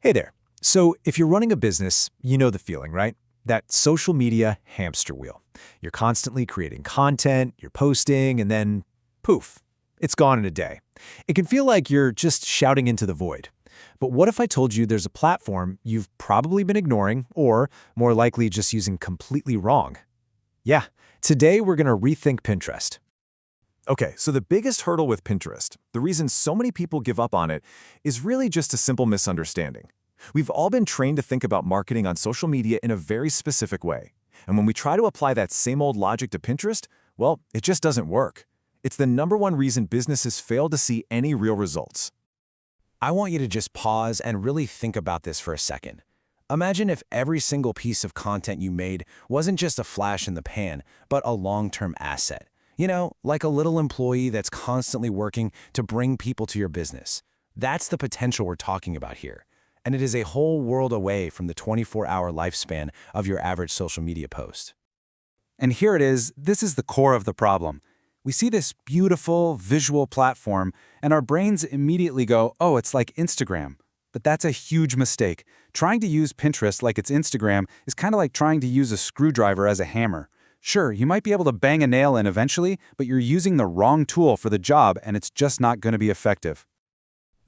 Hey there. So if you're running a business, you know the feeling, right? That social media hamster wheel. You're constantly creating content, you're posting, and then poof, it's gone in a day. It can feel like you're just shouting into the void. But what if I told you there's a platform you've probably been ignoring, or more likely just using completely wrong? Yeah, today we're going to rethink Pinterest. Okay, so the biggest hurdle with Pinterest, the reason so many people give up on it, is really just a simple misunderstanding. We've all been trained to think about marketing on social media in a very specific way. And when we try to apply that same old logic to Pinterest, well, it just doesn't work. It's the #1 reason businesses fail to see any real results. I want you to just pause and really think about this for a second. Imagine if every single piece of content you made wasn't just a flash in the pan, but a long-term asset. You know, like a little employee that's constantly working to bring people to your business. That's the potential we're talking about here. And it is a whole world away from the 24-hour lifespan of your average social media post. And here it is, this is the core of the problem. We see this beautiful visual platform, and our brains immediately go, oh, it's like Instagram. But that's a huge mistake. Trying to use Pinterest like it's Instagram is kind of like trying to use a screwdriver as a hammer. Sure, you might be able to bang a nail in eventually, but you're using the wrong tool for the job, and it's just not going to be effective.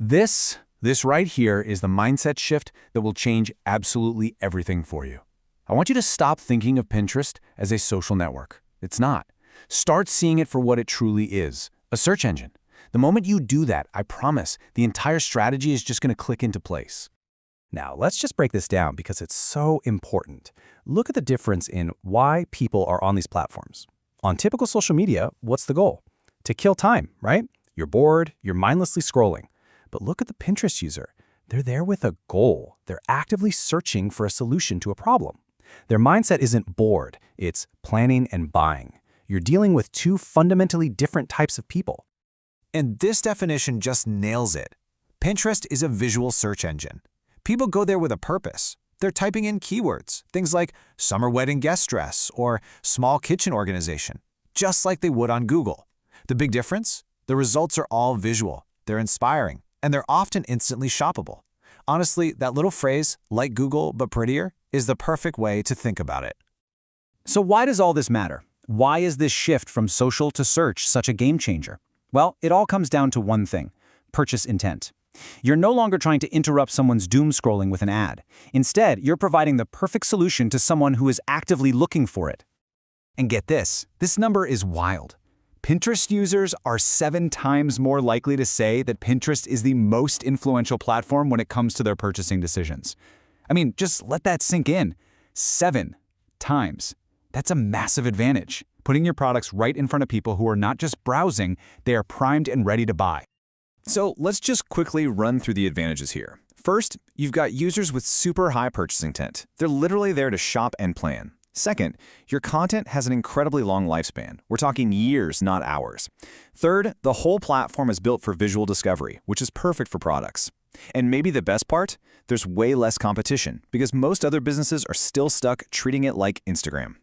This right here is the mindset shift that will change absolutely everything for you. I want you to stop thinking of Pinterest as a social network. It's not. Start seeing it for what it truly is, a search engine. The moment you do that, I promise, the entire strategy is just going to click into place. Now, let's just break this down because it's so important. Look at the difference in why people are on these platforms. On typical social media, what's the goal? To kill time, right? You're bored, you're mindlessly scrolling. But look at the Pinterest user. They're there with a goal. They're actively searching for a solution to a problem. Their mindset isn't bored, it's planning and buying. You're dealing with two fundamentally different types of people. And this definition just nails it. Pinterest is a visual search engine. People go there with a purpose. They're typing in keywords, things like summer wedding guest dress or small kitchen organization, just like they would on Google. The big difference? The results are all visual, they're inspiring, and they're often instantly shoppable. Honestly, that little phrase, like Google but prettier, is the perfect way to think about it. So why does all this matter? Why is this shift from social to search such a game changer? Well, it all comes down to one thing: purchase intent. You're no longer trying to interrupt someone's doom scrolling with an ad. Instead, you're providing the perfect solution to someone who is actively looking for it. And get this number is wild. Pinterest users are 7 times more likely to say that Pinterest is the most influential platform when it comes to their purchasing decisions. I mean, just let that sink in. 7 times. That's a massive advantage. Putting your products right in front of people who are not just browsing, they are primed and ready to buy. So let's just quickly run through the advantages here. First, you've got users with super high purchasing intent. They're literally there to shop and plan. Second, your content has an incredibly long lifespan. We're talking years, not hours. Third, the whole platform is built for visual discovery, which is perfect for products. And maybe the best part? There's way less competition, because most other businesses are still stuck treating it like Instagram.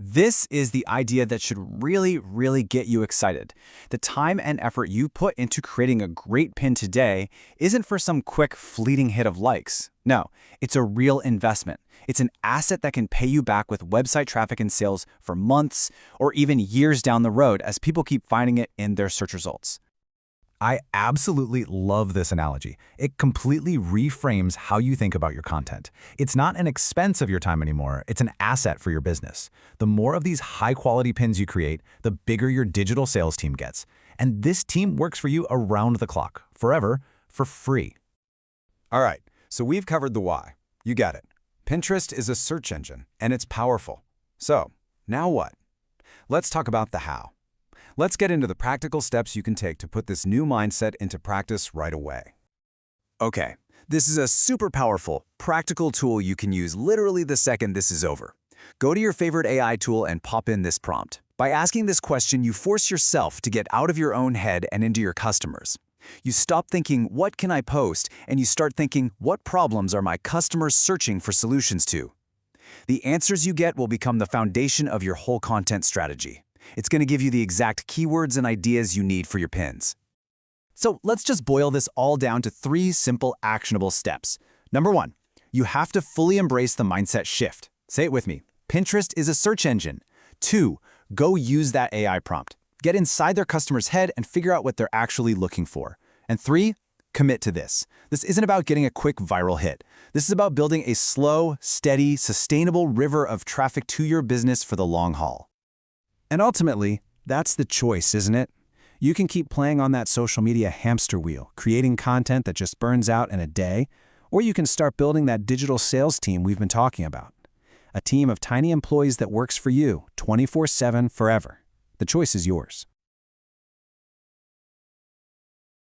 This is the idea that should really get you excited. The time and effort you put into creating a great pin today isn't for some quick, fleeting hit of likes. No, it's a real investment. It's an asset that can pay you back with website traffic and sales for months or even years down the road as people keep finding it in their search results. I absolutely love this analogy. It completely reframes how you think about your content. It's not an expense of your time anymore, it's an asset for your business. The more of these high-quality pins you create, the bigger your digital sales team gets. And this team works for you around the clock, forever, for free. All right, so we've covered the why. You get it. Pinterest is a search engine, and it's powerful. So, now what? Let's talk about the how. Let's get into the practical steps you can take to put this new mindset into practice right away. Okay, this is a super powerful, practical tool you can use literally the second this is over. Go to your favorite AI tool and pop in this prompt. By asking this question, you force yourself to get out of your own head and into your customers. You stop thinking, what can I post? And you start thinking, what problems are my customers searching for solutions to? The answers you get will become the foundation of your whole content strategy. It's going to give you the exact keywords and ideas you need for your pins. So let's just boil this all down to 3 simple, actionable steps. Number 1, you have to fully embrace the mindset shift. Say it with me. Pinterest is a search engine. 2, go use that AI prompt. Get inside their customer's head and figure out what they're actually looking for. And 3, commit to this. This isn't about getting a quick viral hit. This is about building a slow, steady, sustainable river of traffic to your business for the long haul. And ultimately, that's the choice, isn't it? You can keep playing on that social media hamster wheel, creating content that just burns out in a day, or you can start building that digital sales team we've been talking about. A team of tiny employees that works for you 24/7 forever. The choice is yours.